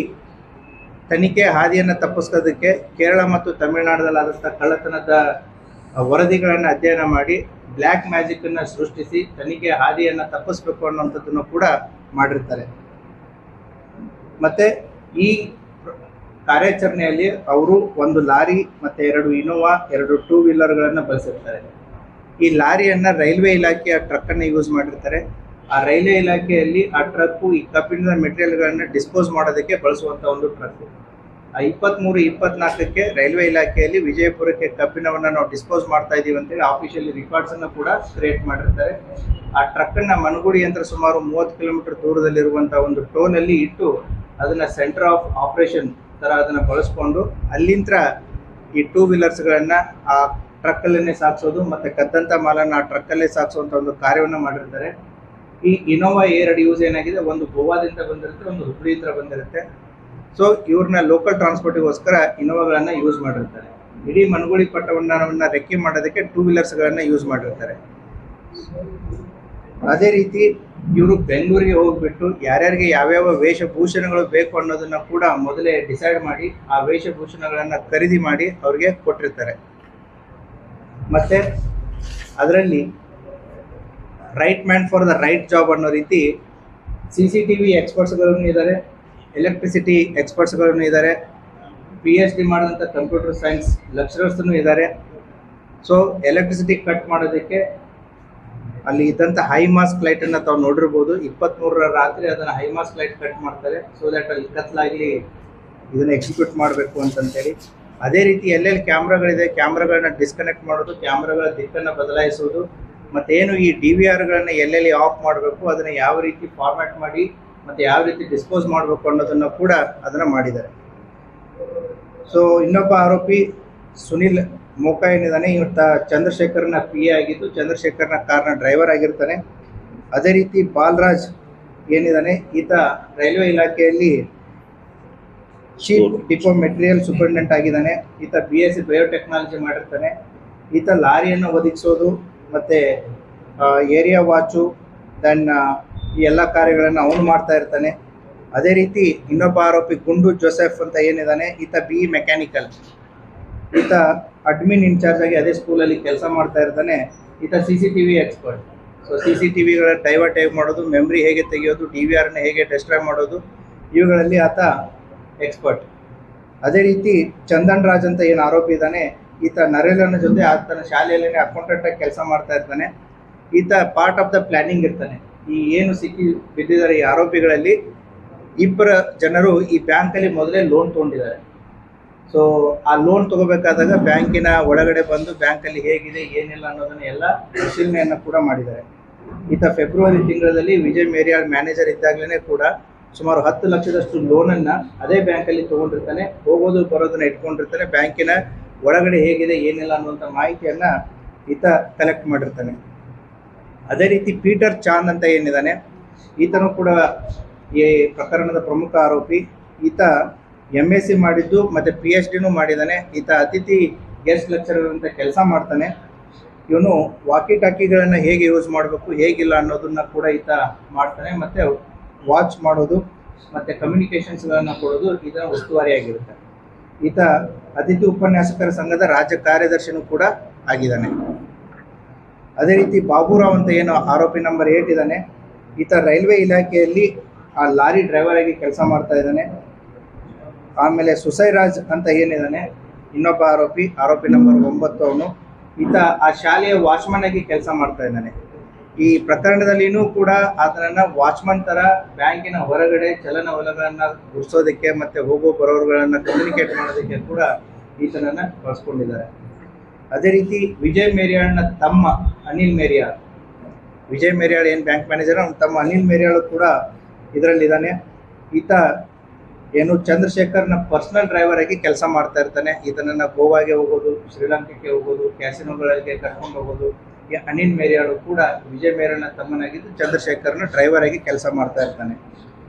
ತನಿಖೆ ಹಾದಿಯನ್ನು ತಪ್ಪಿಸೋದಕ್ಕೆ ಕೇರಳ ಮತ್ತು ತಮಿಳುನಾಡಲ್ಲಾದಂಥ ಕಳ್ಳತನದ ವರದಿಗಳನ್ನು ಅಧ್ಯಯನ ಮಾಡಿ ಬ್ಲ್ಯಾಕ್ ಮ್ಯಾಜಿಕ್ಕನ್ನು ಸೃಷ್ಟಿಸಿ ತನಿಖೆ ಹಾದಿಯನ್ನು ತಪ್ಪಿಸ್ಬೇಕು ಅನ್ನೋಂಥದ್ದನ್ನು ಕೂಡ ಮಾಡಿರ್ತಾರೆ. ಮತ್ತು ಈ ಕಾರ್ಯಾಚರಣೆಯಲ್ಲಿ ಅವರು ಒಂದು ಲಾರಿ ಮತ್ತು 2 ಇನೋವಾ, 2 2 ವೀಲರ್ಗಳನ್ನು ಬಳಸಿರ್ತಾರೆ. ಈ ಲಾರಿಯನ್ನು ರೈಲ್ವೆ ಇಲಾಖೆಯ ಟ್ರಕ್ಕನ್ನು ಯೂಸ್ ಮಾಡಿರ್ತಾರೆ. ಆ ರೈಲ್ವೆ ಇಲಾಖೆಯಲ್ಲಿ ಆ ಟ್ರಕ್ಕು ಈ ಕಬ್ಬಿಣದ ಮೆಟೀರಿಯಲ್ಗಳನ್ನು ಡಿಸ್ಪೋಸ್ ಮಾಡೋದಕ್ಕೆ ಬಳಸುವಂಥ ಒಂದು ಟ್ರಕ್ಕು. ಆ 23-24ಕ್ಕೆ ರೈಲ್ವೆ ಇಲಾಖೆಯಲ್ಲಿ ವಿಜಯಪುರಕ್ಕೆ ಕಬ್ಬಿಣವನ್ನು ನಾವು ಡಿಸ್ಪೋಸ್ ಮಾಡ್ತಾ ಇದ್ದೀವಿ ಅಂತೇಳಿ ಆಫಿಷಿಯಲಿ ರೆಕಾರ್ಡ್ಸನ್ನು ಕೂಡ ಕ್ರಿಯೇಟ್ ಮಾಡಿರ್ತಾರೆ. ಆ ಟ್ರಕ್ಕನ್ನು ಮನಗುಡಿ ಅಂತ ಸುಮಾರು 30 ಕಿಲೋಮೀಟರ್ ದೂರದಲ್ಲಿರುವಂಥ ಒಂದು ಟೋಲಲ್ಲಿ ಇಟ್ಟು ಅದನ್ನು ಸೆಂಟರ್ ಆಫ್ ಆಪರೇಷನ್ ಥರ ಅದನ್ನು ಬಳಸ್ಕೊಂಡು ಅಲ್ಲಿಂದ ಈ 2 ವೀಲರ್ಸ್ಗಳನ್ನು ಆ ಟ್ರಕ್ಕಲ್ಲೇ ಸಾಗಿಸೋದು ಮತ್ತು ಕದ್ದಂಥ ಮಾಲನ್ನು ಆ ಟ್ರಕ್ಕಲ್ಲೇ ಸಾಗಿಸುವಂಥ ಒಂದು ಕಾರ್ಯವನ್ನು ಮಾಡಿರ್ತಾರೆ. ಈ ಇನೋವಾ A2 ಯೂಸ್ ಏನಾಗಿದೆ, ಒಂದು ಗೋವಾದಿಂದ ಬಂದಿರುತ್ತೆ, ಒಂದು ಹುಬ್ಳಿಯಿಂದ ಬಂದಿರುತ್ತೆ. ಸೊ ಇವ್ರನ್ನ ಲೋಕಲ್ ಟ್ರಾನ್ಸ್ಪೋರ್ಟಿಗೋಸ್ಕರ ಇನೋವಾಗಳನ್ನು ಯೂಸ್ ಮಾಡಿರ್ತಾರೆ. ಇಡೀ ಮನಗುಳಿ ಪಟ್ಟಣವನ್ನು ರೆಕ್ಕೆ ಮಾಡೋದಕ್ಕೆ 2 ವೀಲರ್ಸ್ಗಳನ್ನು ಯೂಸ್ ಮಾಡಿರ್ತಾರೆ. ಅದೇ ರೀತಿ ಇವರು ಬೆಂಗಳೂರಿಗೆ ಹೋಗಿಬಿಟ್ಟು ಯಾರ್ಯಾರಿಗೆ ಯಾವ್ಯಾವ ವೇಷಭೂಷಣಗಳು ಬೇಕು ಅನ್ನೋದನ್ನು ಕೂಡ ಮೊದಲೇ ಡಿಸೈಡ್ ಮಾಡಿ ಆ ವೇಷಭೂಷಣಗಳನ್ನು ಖರೀದಿ ಮಾಡಿ ಅವ್ರಿಗೆ ಕೊಟ್ಟಿರ್ತಾರೆ. ಮತ್ತು ಅದರಲ್ಲಿ right man for the right job ಅನ್ನೋ ರೀತಿ CCTV ಎಕ್ಸ್ಪರ್ಟ್ಸ್ಗಳನ್ನು ಇದ್ದಾರೆ, ಎಲೆಕ್ಟ್ರಿಸಿಟಿ ಎಕ್ಸ್ಪರ್ಟ್ಸ್ಗಳನ್ನು ಇದ್ದಾರೆ, PhD ಮಾಡಿದಂಥ ಕಂಪ್ಯೂಟರ್ ಸೈನ್ಸ್ ಲೆಕ್ಚರರ್ಸ್ನೂ ಇದ್ದಾರೆ. ಸೊ ಎಲೆಕ್ಟ್ರಿಸಿಟಿ ಕಟ್ ಮಾಡೋದಕ್ಕೆ ಅಲ್ಲಿ ಇದ್ದಂಥ ಹೈ ಮಾಸ್ಕ್ ಲೈಟನ್ನು ತಾವು ನೋಡಿರ್ಬೋದು. 23ರ ರಾತ್ರಿ ಅದನ್ನು ಹೈ ಮಾಸ್ಕ್ ಲೈಟ್ ಕಟ್ ಮಾಡ್ತಾರೆ, ಸೊ ದ್ಯಾಟ್ ಅಲ್ಲಿ ಕತ್ಲಾಗಲಿ ಇದನ್ನು ಎಕ್ಸಿಕ್ಯೂಟ್ ಮಾಡಬೇಕು ಅಂತಂತೇಳಿ. ಅದೇ ರೀತಿ ಎಲ್ಲೆಲ್ಲಿ ಕ್ಯಾಮ್ರಾಗಳಿದೆ ಕ್ಯಾಮ್ರಾಗಳನ್ನ ಡಿಸ್ಕನೆಕ್ಟ್ ಮಾಡೋದು, ಕ್ಯಾಮ್ರಾಗಳ ದಿಕ್ಕನ್ನು ಬದಲಾಯಿಸೋದು, ಮತ್ತೇನು ಈ DVRಗಳನ್ನ ಎಲ್ಲೆಲ್ಲಿ ಆಫ್ ಮಾಡಬೇಕು ಅದನ್ನು ಯಾವ ರೀತಿ ಫಾರ್ಮ್ಯಾಟ್ ಮಾಡಿ ಮತ್ತು ಯಾವ ರೀತಿ ಡಿಸ್ಪೋಸ್ ಮಾಡಬೇಕು ಅನ್ನೋದನ್ನು ಕೂಡ ಅದನ್ನು ಮಾಡಿದ್ದಾರೆ. ಸೊ ಇನ್ನೊಬ್ಬ ಆರೋಪಿ ಸುನಿಲ್ ಮೋಕ ಏನಿದ್ದಾನೆ, ಇವತ್ತ ಚಂದ್ರಶೇಖರ್ನ PA ಆಗಿದ್ದು ಚಂದ್ರಶೇಖರ್ನ ಕಾರ್ನ ಡ್ರೈವರ್ ಆಗಿರ್ತಾನೆ. ಅದೇ ರೀತಿ ಬಾಲರಾಜ್ ಏನಿದ್ದಾನೆ, ಈತ ರೈಲ್ವೆ ಇಲಾಖೆಯಲ್ಲಿ ಚೀಫ್ ಡಿಪೋ ಮೆಟೀರಿಯಲ್ ಸೂಪರಿಂಟೆಂಡೆಂಟ್ ಆಗಿದ್ದಾನೆ. ಈತ BSc ಬಯೋಟೆಕ್ನಾಲಜಿ ಮಾಡಿರ್ತಾನೆ. ಈತ ಲಾರಿಯನ್ನು ಒದಗಿಸೋದು ಮತ್ತು ಏರಿಯಾ ವಾಚು ದೆನ್ ಈ ಎಲ್ಲ ಕಾರ್ಯಗಳನ್ನು ಅವನು ಮಾಡ್ತಾ ಇರ್ತಾನೆ. ಅದೇ ರೀತಿ ಇನ್ನೊಬ್ಬ ಆರೋಪಿ ಗುಂಡು ಜೋಸೆಫ್ ಅಂತ ಏನಿದ್ದಾನೆ, ಈತ BE ಮೆಕ್ಯಾನಿಕಲ್. ಈತ ಅಡ್ಮಿನ್ ಇನ್ಚಾರ್ಜ್ ಆಗಿ ಅದೇ ಸ್ಕೂಲಲ್ಲಿ ಕೆಲಸ ಮಾಡ್ತಾ ಇರ್ತಾನೆ. ಈತ CCTV ಎಕ್ಸ್ಪರ್ಟ್. ಸೊ CCTVಗಳ ಡೈವರ್ಟ್ ಹೇಗೆ ಮಾಡೋದು, ಮೆಮ್ರಿ ಹೇಗೆ ತೆಗೆಯೋದು, DVRನ ಹೇಗೆ ಡಿಸ್ಟ್ರಾಯ್ ಮಾಡೋದು, ಇವುಗಳಲ್ಲಿ ಆತ ಎಕ್ಸ್ಪರ್ಟ್. ಅದೇ ರೀತಿ ಚಂದನ್ ರಾಜ್ ಅಂತ ಏನು ಆರೋಪಿ ಇದ್ದಾನೆ, ಈತ ನರೇಲನ ಜೊತೆ ಆತನ ಶಾಲೆಯಲ್ಲೇ ಅಕೌಂಟೆಂಟ್ ಆಗಿ ಕೆಲಸ ಮಾಡ್ತಾ ಇರ್ತಾನೆ. ಈತ ಪಾರ್ಟ್ ಆಫ್ ದ ಪ್ಲಾನಿಂಗ್ ಇರ್ತಾನೆ. ಈ ಏನು ಸಿಕ್ಕಿ ಬಿದ್ದಿದ್ದಾರೆ ಈ ಆರೋಪಿಗಳಲ್ಲಿ 2 ಜನರು ಈ ಬ್ಯಾಂಕಲ್ಲಿ ಮೊದಲೇ ಲೋನ್ ತೊಗೊಂಡಿದ್ದಾರೆ. ಸೊ ಆ ಲೋನ್ ತಗೋಬೇಕಾದಾಗ ಬ್ಯಾಂಕಿನ ಒಳಗಡೆ ಬಂದು ಬ್ಯಾಂಕಲ್ಲಿ ಹೇಗಿದೆ ಏನಿಲ್ಲ ಅನ್ನೋದನ್ನ ಎಲ್ಲ ಪರಿಶೀಲನೆಯನ್ನು ಕೂಡ ಮಾಡಿದ್ದಾರೆ. ಈತ ಫೆಬ್ರವರಿ ತಿಂಗಳಲ್ಲಿ ವಿಜಯ್ ಮೇರಿಯಾಳ್ ಮ್ಯಾನೇಜರ್ ಇದ್ದಾಗಲೇ ಕೂಡ ಸುಮಾರು 10 ಲಕ್ಷದಷ್ಟು ಲೋನನ್ನು ಅದೇ ಬ್ಯಾಂಕಲ್ಲಿ ತೊಗೊಂಡಿರ್ತಾನೆ. ಹೋಗೋದು ಬರೋದನ್ನ ಇಟ್ಕೊಂಡಿರ್ತಾನೆ. ಬ್ಯಾಂಕಿನ ಒಳಗಡೆ ಹೇಗಿದೆ ಏನಿಲ್ಲ ಅನ್ನುವಂಥ ಮಾಹಿತಿಯನ್ನು ಈತ ಕಲೆಕ್ಟ್ ಮಾಡಿರ್ತಾನೆ. ಅದೇ ರೀತಿ ಪೀಟರ್ ಚಾಂದ್ ಅಂತ ಏನಿದ್ದಾನೆ, ಈತನು ಕೂಡ ಈ ಪ್ರಕರಣದ ಪ್ರಮುಖ ಆರೋಪಿ. ಈತ MSc ಮಾಡಿದ್ದು ಮತ್ತು PhDನೂ ಮಾಡಿದ್ದಾನೆ. ಈತ ಅತಿಥಿ ಗೆಸ್ಟ್ ಲೆಕ್ಚರರ್ ಅಂತ ಕೆಲಸ ಮಾಡ್ತಾನೆ. ಇವನು ವಾಕಿ ಟಾಕಿಗಳನ್ನು ಹೇಗೆ ಯೂಸ್ ಮಾಡಬೇಕು ಹೇಗಿಲ್ಲ ಅನ್ನೋದನ್ನ ಕೂಡ ಈತ ಮಾಡ್ತಾನೆ. ಮತ್ತು ವಾಚ್ ಮಾಡೋದು ಮತ್ತು ಕಮ್ಯುನಿಕೇಷನ್ಸ್ಗಳನ್ನು ಕೊಡೋದು ಇದರ ಉಸ್ತುವಾರಿಯಾಗಿರುತ್ತೆ. ಈತ ಅತಿಥಿ ಉಪನ್ಯಾಸಕರ ಸಂಘದ ರಾಜ್ಯ ಕಾರ್ಯದರ್ಶಿನೂ ಕೂಡ ಆಗಿದ್ದಾನೆ. ಅದೇ ರೀತಿ ಬಾಬುರಾವ್ ಅಂತ ಏನು ಆರೋಪಿ ನಂಬರ್ 8 ಇದ್ದಾನೆ, ಈತ ರೈಲ್ವೆ ಇಲಾಖೆಯಲ್ಲಿ ಆ ಲಾರಿ ಡ್ರೈವರ್ ಆಗಿ ಕೆಲಸ ಮಾಡ್ತಾ ಇದ್ದಾನೆ. ಆಮೇಲೆ ಸುಸೈರಾಜ್ ಅಂತ ಏನಿದ್ದಾನೆ ಇನ್ನೊಬ್ಬ ಆರೋಪಿ ನಂಬರ್ 9 ಅವನು. ಈತ ಆ ಶಾಲೆಯ ವಾಚ್ಮನ್ ಆಗಿ ಕೆಲಸ ಮಾಡ್ತಾ ಇದ್ದಾನೆ. ಈ ಪ್ರಕರಣದಲ್ಲಿನೂ ಕೂಡ ಆತನನ್ನು ವಾಚ್ಮನ್ ಥರ ಬ್ಯಾಂಕಿನ ಹೊರಗಡೆ ಚಲನವಲನಗಳನ್ನು ಗುರ್ಸೋದಕ್ಕೆ ಮತ್ತು ಹೋಗೋ ಬರೋರುಗಳನ್ನು ಕಮ್ಯುನಿಕೇಟ್ ಮಾಡೋದಕ್ಕೆ ಕೂಡ ಈತನನ್ನು ಬಳಸ್ಕೊಂಡಿದ್ದಾರೆ. ಅದೇ ರೀತಿ ವಿಜಯ್ ಮೇರಿಯಾಳ್ನ ತಮ್ಮ ಅನಿಲ್ ಮೇರಿಯಾಳ್, ವಿಜಯ್ ಮೇರಿಯಾಳ್ ಏನು ಬ್ಯಾಂಕ್ ಮ್ಯಾನೇಜರ್, ಅವನ ತಮ್ಮ ಅನಿಲ್ ಮೇರಿಯಾಳು ಕೂಡ ಇದರಲ್ಲಿದ್ದಾನೆ. ಈತ ಏನು ಚಂದ್ರಶೇಖರ್ನ ಪರ್ಸನಲ್ ಡ್ರೈವರ್ ಆಗಿ ಕೆಲಸ ಮಾಡ್ತಾ ಇರ್ತಾನೆ. ಈತನನ್ನು ಗೋವಾಗೆ ಹೋಗೋದು, ಶ್ರೀಲಂಕಾಕ್ಕೆ ಹೋಗೋದು, ಕ್ಯಾಸಿನೋಗಳಿಗೆ ಕರ್ಕೊಂಡು ಹೋಗೋದು. ಈ ಅನಿಲ್ ಮೇರಿಯಾಳು ಕೂಡ ವಿಜಯ್ ಮೇರಿಯಾಳ್ನ ತಮ್ಮನಾಗಿದ್ದು ಚಂದ್ರಶೇಖರ್ನ ಡ್ರೈವರ್ ಆಗಿ ಕೆಲಸ ಮಾಡ್ತಾ ಇರ್ತಾನೆ.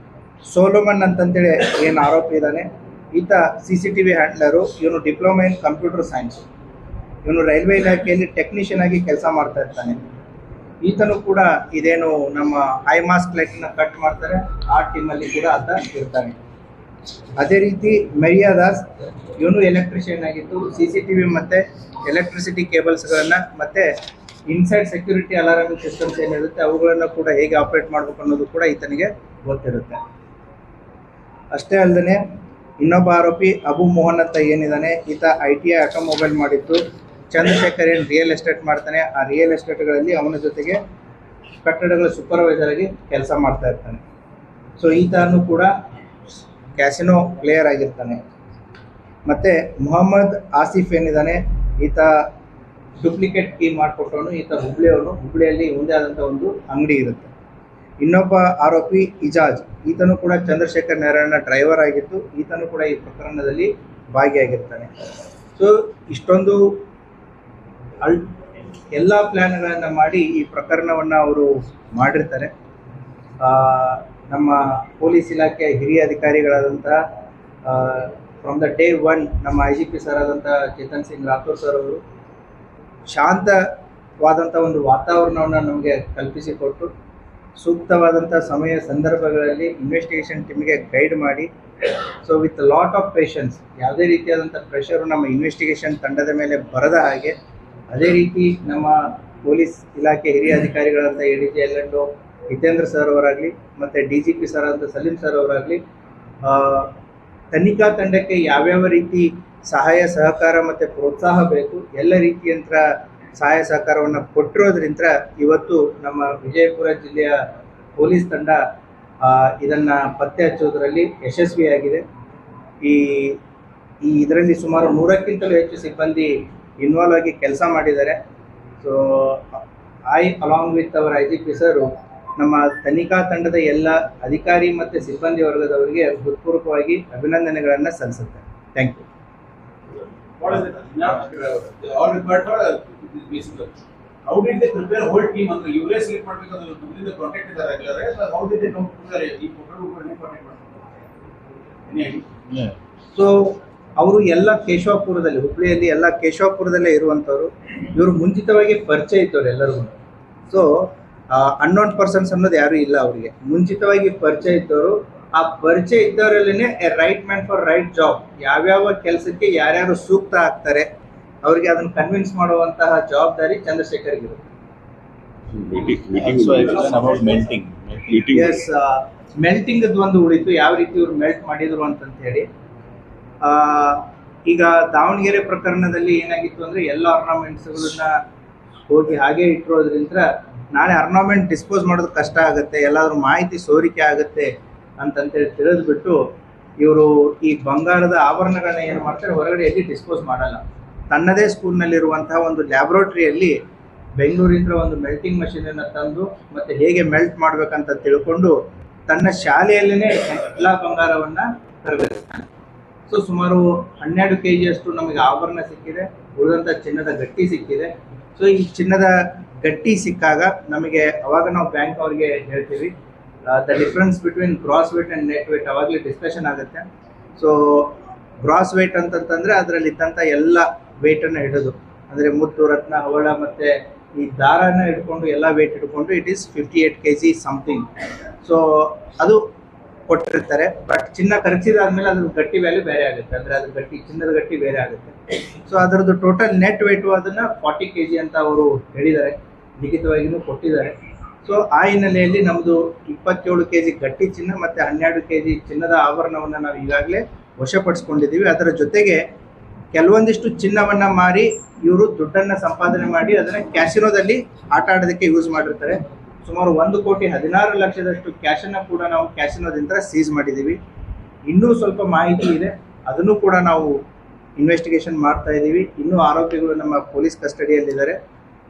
ಸೋಲೋಮನ್ ಅಂತಂತೇಳಿ ಏನು ಆರೋಪಿ ಇದ್ದಾನೆ, ಈತ CCTV ಹ್ಯಾಂಡ್ಲರು. ಇವನು ಡಿಪ್ಲೊಮಾ ಇನ್ ಕಂಪ್ಯೂಟರ್ ಸೈನ್ಸ್. ಇವನು ರೈಲ್ವೆ ಇಲಾಖೆಯಲ್ಲಿ ಟೆಕ್ನಿಷಿಯನ್ ಆಗಿ ಕೆಲಸ ಮಾಡ್ತಾ ಇರ್ತಾನೆ. ಈತನು ಕೂಡ ಇದೇನು ನಮ್ಮ ಹೈ ಮಾಸ್ಕ್ ಲೈಟ್ನ ಕಟ್ ಮಾಡ್ತಾರೆ ಆ ಟೀಮಲ್ಲಿ ಕೂಡ ಆತ ಇರ್ತಾನೆ. ಅದೇ ರೀತಿ ಮರಿಯಾದಾಸ್, ಇವನು ಎಲೆಕ್ಟ್ರಿಷಿಯನ್ ಆಗಿದ್ದು CCTV ಮತ್ತು ಎಲೆಕ್ಟ್ರಿಸಿಟಿ ಕೇಬಲ್ಸ್ಗಳನ್ನು ಮತ್ತು ಇನ್ಸೈಡ್ ಸೆಕ್ಯೂರಿಟಿ ಅಲಾರಾಮಿಂಗ್ ಸಿಸ್ಟಮ್ಸ್ ಏನಿರುತ್ತೆ ಅವುಗಳನ್ನು ಕೂಡ ಹೇಗೆ ಆಪ್ರೇಟ್ ಮಾಡಬೇಕು ಅನ್ನೋದು ಕೂಡ ಈತನಿಗೆ ಗೊತ್ತಿರುತ್ತೆ. ಅಷ್ಟೇ ಅಲ್ಲದೆ ಇನ್ನೊಬ್ಬ ಆರೋಪಿ ಅಬು ಮೋಹನ್ ಅಂತ ಏನಿದ್ದಾನೆ, ಈತ ITI ಆಟೋಮೊಬೈಲ್ ಮಾಡಿದ್ದು. ಚಂದ್ರಶೇಖರ್ ಏನು ರಿಯಲ್ ಎಸ್ಟೇಟ್ ಮಾಡ್ತಾನೆ, ಆ ರಿಯಲ್ ಎಸ್ಟೇಟ್ಗಳಲ್ಲಿ ಅವನ ಜೊತೆಗೆ ಕಟ್ಟಡಗಳ ಸೂಪರ್ವೈಸರ್ ಆಗಿ ಕೆಲಸ ಮಾಡ್ತಾ ಇರ್ತಾನೆ. ಸೊ ಈತನು ಕೂಡ ಕ್ಯಾಸಿನೋ ಪ್ಲೇಯರ್ ಆಗಿರ್ತಾನೆ. ಮತ್ತು ಮೊಹಮ್ಮದ್ ಆಸಿಫ್ ಏನಿದ್ದಾನೆ, ಈತ ಡೂಪ್ಲಿಕೇಟ್ ಕೀ ಮಾಡಿಕೊಟ್ಟವನು. ಈತ ಹುಬ್ಳಿಯವನು. ಹುಬ್ಳಿಯಲ್ಲಿ ಒಂದೇ ಆದಂಥ ಒಂದು ಅಂಗಡಿ ಇರುತ್ತೆ. ಇನ್ನೊಬ್ಬ ಆರೋಪಿ ಇಜಾಜ್, ಈತನು ಕೂಡ ಚಂದ್ರಶೇಖರ್ ನಾರಾಯಣ ಡ್ರೈವರ್ ಆಗಿದ್ದು ಈತನು ಕೂಡ ಈ ಪ್ರಕರಣದಲ್ಲಿ ಭಾಗಿಯಾಗಿರ್ತಾನೆ. ಸೊ ಇಷ್ಟೊಂದು ಎಲ್ಲ ಪ್ಲ್ಯಾನ್ಗಳನ್ನು ಮಾಡಿ ಈ ಪ್ರಕರಣವನ್ನು ಅವರು ಮಾಡಿರ್ತಾರೆ. ನಮ್ಮ ಪೊಲೀಸ್ ಇಲಾಖೆಯ ಹಿರಿಯ ಅಧಿಕಾರಿಗಳಾದಂಥ ಫ್ರಮ್ ದ ಡೇ 1 ನಮ್ಮ IGP ಸರ್ ಆದಂಥ ಚೇತನ್ ಸಿಂಗ್ ರಾಥೋರ್ ಸರ್ ಅವರು ಶಾಂತವಾದಂಥ ಒಂದು ವಾತಾವರಣವನ್ನು ನಮಗೆ ಕಲ್ಪಿಸಿಕೊಟ್ಟು ಸೂಕ್ತವಾದಂಥ ಸಮಯ ಸಂದರ್ಭಗಳಲ್ಲಿ ಇನ್ವೆಸ್ಟಿಗೇಷನ್ ಟೀಮ್ಗೆ ಗೈಡ್ ಮಾಡಿ, so with lot of patience, ಯಾವುದೇ ರೀತಿಯಾದಂಥ ಪ್ರೆಷರು ನಮ್ಮ ಇನ್ವೆಸ್ಟಿಗೇಷನ್ ತಂಡದ ಮೇಲೆ ಬರದ ಹಾಗೆ, ಅದೇ ರೀತಿ ನಮ್ಮ ಪೊಲೀಸ್ ಇಲಾಖೆ ಹಿರಿಯ ಅಧಿಕಾರಿಗಳಾದಂಥ ADG LNO ಹಿತೇಂದ್ರ ಸರ್ ಅವರಾಗಲಿ ಮತ್ತು DGP ಸರ್ ಆದಂಥ ಸಲೀಂ ಸರ್ ಅವರಾಗಲಿ ತನಿಖಾ ತಂಡಕ್ಕೆ ಯಾವ್ಯಾವ ರೀತಿ ಸಹಾಯ ಸಹಕಾರ ಮತ್ತು ಪ್ರೋತ್ಸಾಹ ಬೇಕು, ಎಲ್ಲ ರೀತಿಯಂಥ ಸಹಾಯ ಸಹಕಾರವನ್ನು ಕೊಟ್ಟಿರೋದ್ರಿಂದ ಇವತ್ತು ನಮ್ಮ ವಿಜಯಪುರ ಜಿಲ್ಲೆಯ ಪೊಲೀಸ್ ತಂಡ ಇದನ್ನು ಪತ್ತೆ ಹಚ್ಚೋದ್ರಲ್ಲಿ ಯಶಸ್ವಿಯಾಗಿದೆ. ಈ ಇದರಲ್ಲಿ ಸುಮಾರು 100ಕ್ಕಿಂತಲೂ ಹೆಚ್ಚು ಸಿಬ್ಬಂದಿ ಇನ್ವಾಲ್ವ್ ಆಗಿ ಕೆಲಸ ಮಾಡಿದ್ದಾರೆ. So along with our IGP ಸರು ನಮ್ಮ ತನಿಖಾ ತಂಡದ ಎಲ್ಲ ಅಧಿಕಾರಿ ಮತ್ತು ಸಿಬ್ಬಂದಿ ವರ್ಗದವರಿಗೆ ಹೃತ್ಪೂರ್ವಕವಾಗಿ ಅಭಿನಂದನೆಗಳನ್ನು ಸಲ್ಲಿಸುತ್ತಾರೆ. Thank you. What is it? All required for this basic. How did they prepare whole team? And you guys select because the contact is regular, right? So how did they come to the contact? Any idea? So ಅವರು ಎಲ್ಲ ಕೇಶವಪುರದಲ್ಲಿ, ಹುಬ್ಬಳ್ಳಿಯಲ್ಲಿ ಎಲ್ಲ ಕೇಶವಪುರದಲ್ಲೇ ಇರುವಂಥವ್ರು. ಇವರು ಮುಂಚಿತವಾಗಿ ಪರಿಚಯ ಇದ್ದವ್ರು ಎಲ್ಲರಿಗೂ. So unknown persons ಅನ್ನೋದು ಯಾರು ಇಲ್ಲ ಅವರಿಗೆ. ಮುಂಚಿತವಾಗಿ ಪರಿಚಯ ಇದ್ದವರು. ಆ ಪರಿಚಯ ಇದ್ದವರಲ್ಲೇ right man for right job, ಯಾವ್ಯಾವ ಕೆಲಸಕ್ಕೆ ಯಾರ್ಯಾರು ಸೂಕ್ತ ಆಗ್ತಾರೆ ಅವರಿಗೆ ಅದನ್ನು ಕನ್ವಿನ್ಸ್ ಮಾಡುವಂತಹ ಜವಾಬ್ದಾರಿ ಚಂದ್ರಶೇಖರ್ಗೆ ಇರುತ್ತೆ. ಎಸ್, ಮೆಲ್ಟಿಂಗ್ ಒಂದು ಉಳಿತು, ಯಾವ ರೀತಿ ಇವ್ರು ಮೆಲ್ಟ್ ಮಾಡಿದ್ರು ಅಂತ ಹೇಳಿ. ಈಗ ದಾವಣಗೆರೆ ಪ್ರಕರಣದಲ್ಲಿ ಏನಾಗಿತ್ತು ಅಂದರೆ ಎಲ್ಲ ಆರ್ನಮೆಂಟ್ಸ್ಗಳನ್ನ ಹೋಗಿ ಹಾಗೆ ಇಟ್ಟಿರೋದ್ರಿಂದ ನಾಳೆ ಆರ್ನಮೆಂಟ್ ಡಿಸ್ಪೋಸ್ ಮಾಡೋದು ಕಷ್ಟ ಆಗುತ್ತೆ, ಎಲ್ಲಾದ್ರೂ ಮಾಹಿತಿ ಸೋರಿಕೆ ಆಗುತ್ತೆ ಅಂತಂತೇಳಿ ತಿಳಿದ್ಬಿಟ್ಟು ಇವರು ಈ ಬಂಗಾರದ ಆಭರಣಗಳನ್ನ ಏನು ಮಾಡ್ತಾರೆ, ಹೊರಗಡೆ ಎಲ್ಲಿ ಡಿಸ್ಪೋಸ್ ಮಾಡಲ್ಲ. ತನ್ನದೇ ಸ್ಕೂಲ್ನಲ್ಲಿರುವಂತಹ ಒಂದು ಲ್ಯಾಬ್ರೋಟ್ರಿಯಲ್ಲಿ ಬೆಂಗಳೂರಿಂದ ಒಂದು ಮೆಲ್ಟಿಂಗ್ ಮಷೀನನ್ನು ತಂದು ಮತ್ತು ಹೇಗೆ ಮೆಲ್ಟ್ ಮಾಡಬೇಕಂತ ತಿಳ್ಕೊಂಡು ತನ್ನ ಶಾಲೆಯಲ್ಲೇ ಎಲ್ಲ ಬಂಗಾರವನ್ನು ತರಬೇಕಿಸ್ತಾನೆ. ಸೊ ಸುಮಾರು 12 kg ಅಷ್ಟು ನಮಗೆ ಆಭರಣ ಸಿಕ್ಕಿದೆ, ಉಳಿದಂಥ ಚಿನ್ನದ ಗಟ್ಟಿ ಸಿಕ್ಕಿದೆ. ಸೊ ಈ ಚಿನ್ನದ ಗಟ್ಟಿ ಸಿಕ್ಕಾಗ ನಮಗೆ ಅವಾಗ ನಾವು ಬ್ಯಾಂಕ್ ಅವ್ರಿಗೆ ಹೇಳ್ತೀವಿ the difference between gross weight and net weight ಅವಾಗಲೇ ಡಿಸ್ಕಷನ್ ಆಗುತ್ತೆ. ಸೊ ಗ್ರಾಸ್ ವೇಟ್ ಅಂತಂತಂದರೆ ಅದರಲ್ಲಿ ಇದ್ದಂಥ ಎಲ್ಲ ವೇಟನ್ನು ಹಿಡಿದು, ಅಂದರೆ ಮುತ್ತು, ರತ್ನ, ಹವಳ ಮತ್ತು ಈ ದಾರನ ಹಿಡ್ಕೊಂಡು ಎಲ್ಲ ವೇಟ್ ಹಿಡ್ಕೊಂಡು it is 58 kg something. So ಅದು ಕೊಟ್ಟಿರ್ತಾರೆ. ಬಟ್ ಚಿನ್ನ ಖರ್ಚಿದಾದ್ಮೇಲೆ ಅದ್ರ ಗಟ್ಟಿ ವ್ಯಾಲ್ಯೂ ಬೇರೆ ಆಗುತ್ತೆ, ಅಂದರೆ ಅದ್ರ ಗಟ್ಟಿ, ಚಿನ್ನದ ಗಟ್ಟಿ ಬೇರೆ ಆಗುತ್ತೆ. ಸೊ ಅದರದ್ದು ಟೋಟಲ್ ನೆಟ್ ವೇಟು ಅದನ್ನು 40 kg ಅಂತ ಅವರು ಹೇಳಿದ್ದಾರೆ, ಲಿಖಿತವಾಗಿಯೂ ಕೊಟ್ಟಿದ್ದಾರೆ. ಸೊ ಆ ಹಿನ್ನೆಲೆಯಲ್ಲಿ ನಮ್ಮದು 27 kg ಗಟ್ಟಿ ಚಿನ್ನ ಮತ್ತು 12 kg ಚಿನ್ನದ ಆಭರಣವನ್ನು ನಾವು ಈಗಾಗಲೇ ವಶಪಡಿಸ್ಕೊಂಡಿದ್ದೀವಿ. ಅದರ ಜೊತೆಗೆ ಕೆಲವೊಂದಿಷ್ಟು ಚಿನ್ನವನ್ನು ಮಾರಿ ಇವರು ದುಡ್ಡನ್ನು ಸಂಪಾದನೆ ಮಾಡಿ ಅದನ್ನು ಕ್ಯಾಸಿನೋದಲ್ಲಿ ಆಟ ಆಡೋದಕ್ಕೆ ಯೂಸ್ ಮಾಡಿರ್ತಾರೆ. ಸುಮಾರು 1,16,00,000 ಕ್ಯಾಶನ್ನು ಕೂಡ ನಾವು ಕ್ಯಾಸಿನೋದಿಂದ ಸೀಸ್ ಮಾಡಿದ್ದೀವಿ. ಇನ್ನೂ ಸ್ವಲ್ಪ ಮಾಹಿತಿ ಇದೆ, ಅದನ್ನು ಕೂಡ ನಾವು ಇನ್ವೆಸ್ಟಿಗೇಷನ್ ಮಾಡ್ತಾ ಇದ್ದೀವಿ. ಇನ್ನೂ ಆರೋಪಿಗಳು ನಮ್ಮ ಪೊಲೀಸ್ ಕಸ್ಟಡಿಯಲ್ಲಿದ್ದಾರೆ.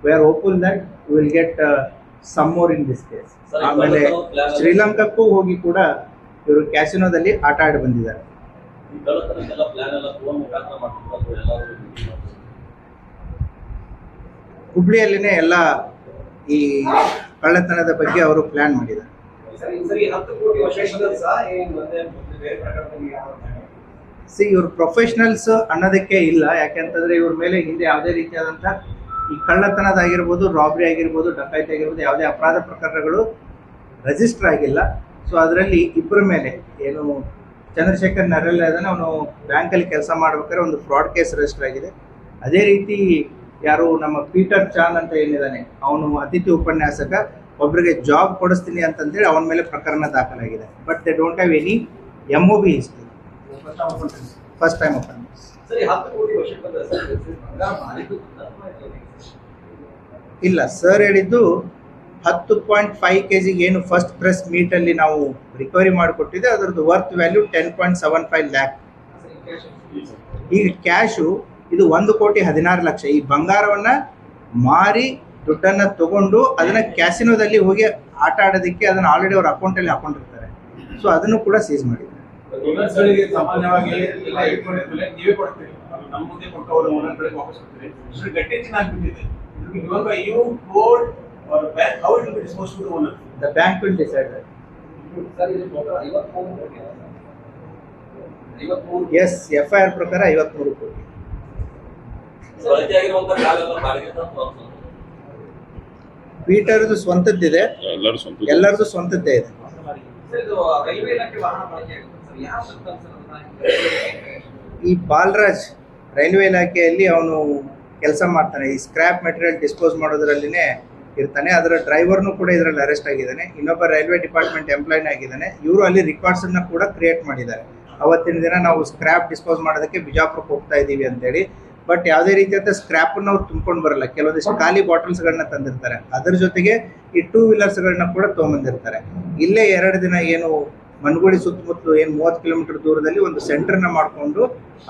We are hopeful that we will get some more in this case. ಆಮೇಲೆ ಶ್ರೀಲಂಕಾಕ್ಕೂ ಹೋಗಿ ಕೂಡ ಇವರು ಕ್ಯಾಸಿನೋದಲ್ಲಿ ಆಟ ಆಡಿ ಬಂದಿದ್ದಾರೆ. ಹುಬ್ಳಿಯಲ್ಲಿನೇ ಎಲ್ಲ ಈ ಕಳ್ಳತನದ ಬಗ್ಗೆ ಅವರು ಪ್ಲಾನ್ ಮಾಡಿದ್ದಾರೆ. ಇವ್ರು ಪ್ರೊಫೆಷನಲ್ಸ್ ಅನ್ನೋದಕ್ಕೆ ಇಲ್ಲ, ಯಾಕೆಂತಂದ್ರೆ ಇವ್ರ ಮೇಲೆ ಹಿಂದೆ ಯಾವುದೇ ರೀತಿಯಾದಂಥ ಈ ಕಳ್ಳತನದಾಗಿರ್ಬೋದು, ರಾಬ್ರಿ ಆಗಿರ್ಬೋದು, ಡಕಾಯಿತಿ ಆಗಿರ್ಬೋದು, ಯಾವುದೇ ಅಪರಾಧ ಪ್ರಕರಣಗಳು ರಿಜಿಸ್ಟರ್ ಆಗಿಲ್ಲ. ಸೊ ಅದರಲ್ಲಿ ಇಬ್ಬರ ಮೇಲೆ ಏನು ಚಂದ್ರಶೇಖರ್ ನರೆಲ್ಲ ಇದ್ದಾನೆ, ಅವನು ಬ್ಯಾಂಕಲ್ಲಿ ಕೆಲಸ ಮಾಡ್ಬೇಕಾದ್ರೆ ಒಂದು ಫ್ರಾಡ್ ಕೇಸ್ ರಿಜಿಸ್ಟರ್ ಆಗಿದೆ. ಅದೇ ರೀತಿ ಯಾರು ನಮ್ಮ ಪೀಟರ್ ಚಾನ್ ಅಂತ ಏನಿದ್ದಾನೆ, ಅವನು ಅತಿಥಿ ಉಪನ್ಯಾಸಕ, ಒಬ್ಬರಿಗೆ ಜಾಬ್ ಕೊಡಿಸ್ತೀನಿ ಅಂತಂದೇಳಿ ಅವನ ಮೇಲೆ ಪ್ರಕರಣ ದಾಖಲಾಗಿದೆ. But they don't have any MOB history. First time offence. ಇಲ್ಲ, ಸರ್ ಹೇಳಿದ್ದು 10.5 kg ಏನು ಫಸ್ಟ್ ಪ್ರೆಸ್ ಮೀಟಲ್ಲಿ ನಾವು ರಿಕವರಿ ಮಾಡಿಕೊಟ್ಟಿದೆ, ಅದರದ್ದು ವರ್ತ್ ವ್ಯಾಲ್ಯೂ 10.75 lakh. ಈಗ ಕ್ಯಾಶು ಇದು 1,16,00,000. ಈ ಬಂಗಾರವನ್ನು ಮಾರಿ ದುಡ್ಡನ್ನು ತಗೊಂಡು ಅದನ್ನು ಕ್ಯಾಸಿನೋದಲ್ಲಿ ಹೋಗಿ ಆಟ ಆಡೋದಕ್ಕೆ ಅದನ್ನು ಆಲ್ರೆಡಿ ಅವ್ರ ಅಕೌಂಟಲ್ಲಿ ಹಾಕೊಂಡಿರ್ತಾರೆ. ಸೊ ಅದನ್ನು ಕೂಡ ಸೀಸ್ ಮಾಡಿದ್ದಾರೆ. ಸಾಮಾನ್ಯವಾಗಿ ಎಲ್ಲ ಇಟ್ಕೊಂಡಿರ್ತಾರೆ, ನೀವೇ ಕೊಡ್ತೀರಿ, ನಮ್ಮ ಮುಂದೆ ಕೊಟ್ಟವರು ಓನರ್ಗಳಿಗೆ ವಾಪಸ್ ಕೊಡ್ತೀರಿ. ಗಟ್ಟಿ ಚಿನ್ನ ಆಗ್ಬಿಟ್ಟಿದೆ. ಇವಾಗ you told or bank how it will be disposed to the owner? The bank will decide that. Yes, FIR ಪ್ರಕಾರ 53 ಕೋಟಿ. ಪೀಟರ್ದು ಸ್ವಂತದ್ದಿದೆ, ಎಲ್ಲರದು ಸ್ವಂತದ್ದೇ ಇದೆ. ಈ ಬಾಲರಾಜ್ ರೈಲ್ವೆ ಇಲಾಖೆಯಲ್ಲಿ ಅವನು ಕೆಲಸ ಮಾಡ್ತಾನೆ, ಈ ಸ್ಕ್ರ್ಯಾಪ್ ಮೆಟೀರಿಯಲ್ ಡಿಸ್ಪೋಸ್ ಮಾಡೋದ್ರಲ್ಲಿನೇ ಇರ್ತಾನೆ. ಅದರ ಡ್ರೈವರ್ನು ಕೂಡ ಇದರಲ್ಲಿ ಅರೆಸ್ಟ್ ಆಗಿದ್ದಾನೆ. ಇನ್ನೊಬ್ಬ ರೈಲ್ವೆ ಡಿಪಾರ್ಟ್ಮೆಂಟ್ ಎಂಪ್ಲಾಯ್ನ ಆಗಿದ್ದಾನೆ. ಇವರು ಅಲ್ಲಿ ರೆಕಾರ್ಡ್ಸನ್ನು ಕೂಡ ಕ್ರಿಯೇಟ್ ಮಾಡಿದ್ದಾರೆ. ಅವತ್ತಿನ ದಿನ ನಾವು ಸ್ಕ್ರ್ಯಾಪ್ ಡಿಸ್ಪೋಸ್ ಮಾಡೋದಕ್ಕೆ ಬಿಜಾಪುರಕ್ಕೆ ಹೋಗ್ತಾ ಇದ್ದೀವಿ ಅಂತೇಳಿ ಬಟ್ ಯಾವುದೇ ರೀತಿಯಾದ ಸ್ಕ್ರಾಪನ್ನು ಅವ್ರು ತುಂಬ್ಕೊಂಡು ಬರಲ್ಲ. ಕೆಲವೊಂದಿಷ್ಟು ಖಾಲಿ ಬಾಟಲ್ಸ್ಗಳನ್ನ ತಂದಿರ್ತಾರೆ. ಅದರ ಜೊತೆಗೆ ಈ 2 ವೀಲರ್ಸ್ಗಳನ್ನ ಕೂಡ ತೊಗೊಂಬಂದಿರ್ತಾರೆ. ಇಲ್ಲೇ 2 ದಿನ ಏನು ಮನಗೋಳಿ ಸುತ್ತಮುತ್ತಲು ಏನು 30 ಕಿಲೋಮೀಟರ್ ದೂರದಲ್ಲಿ ಒಂದು ಸೆಂಟರ್ನ ಮಾಡಿಕೊಂಡು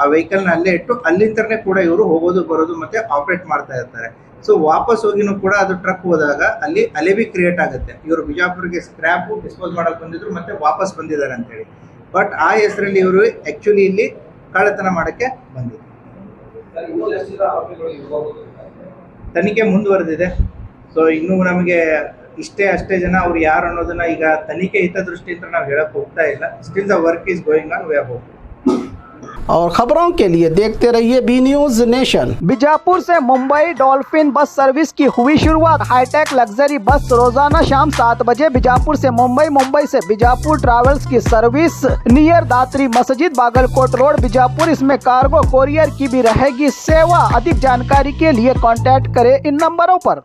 ಆ ವೆಹಿಕಲ್ನ ಅಲ್ಲೇ ಇಟ್ಟು ಅಲ್ಲಿಂದನೇ ಕೂಡ ಇವರು ಹೋಗೋದು ಬರೋದು ಮತ್ತೆ ಆಪರೇಟ್ ಮಾಡ್ತಾ ಇರ್ತಾರೆ. ಸೊ ವಾಪಸ್ ಹೋಗಿನೂ ಕೂಡ ಅದು ಟ್ರಕ್ ಹೋದಾಗ ಅಲ್ಲಿ ಅಲೆಬಿ ಕ್ರಿಯೇಟ್ ಆಗುತ್ತೆ. ಇವರು ಬಿಜಾಪುರ್ಗೆ ಸ್ಕ್ರಾಪ್ ಡಿಸ್ಪೋಸ್ ಮಾಡಕ್ ಬಂದಿದ್ರು ಮತ್ತೆ ವಾಪಸ್ ಬಂದಿದ್ದಾರೆ ಅಂತೇಳಿ. ಬಟ್ ಆ ಹೆಸರಲ್ಲಿ ಇವರು ಆಕ್ಚುಲಿ ಇಲ್ಲಿ ಕಳ್ಳತನ ಮಾಡಕ್ಕೆ ಬಂದಿದ್ರು. ತನಿಖೆ ಮುಂದುವರೆದಿದೆ. ಸೊ ಇನ್ನೂ ನಮಗೆ ಅಷ್ಟೇ ಜನ ಅವ್ರು ಯಾರು ಅನ್ನೋದನ್ನ ಈಗ ತನಿಖೆ ಹಿತದೃಷ್ಟಿಯಿಂದ ನಾವು ಹೇಳಕ್ ಹೋಗ್ತಾ ಇಲ್ಲ. Still the work is going on, we are hoping. और खबरों के लिए देखते रहिए बी न्यूज नेशन। बीजापुर से मुंबई डॉल्फिन बस सर्विस की हुई शुरुआत। हाईटेक लग्जरी बस रोजाना शाम 7 बजे बीजापुर से मुंबई, मुंबई से बीजापुर ट्रैवल्स की सर्विस नियर दात्री मस्जिद, बागलकोट रोड, बीजापुर। इसमें कार्गो कोरियर की भी रहेगी सेवा। अधिक जानकारी के लिए कांटेक्ट करें इन नंबरों पर।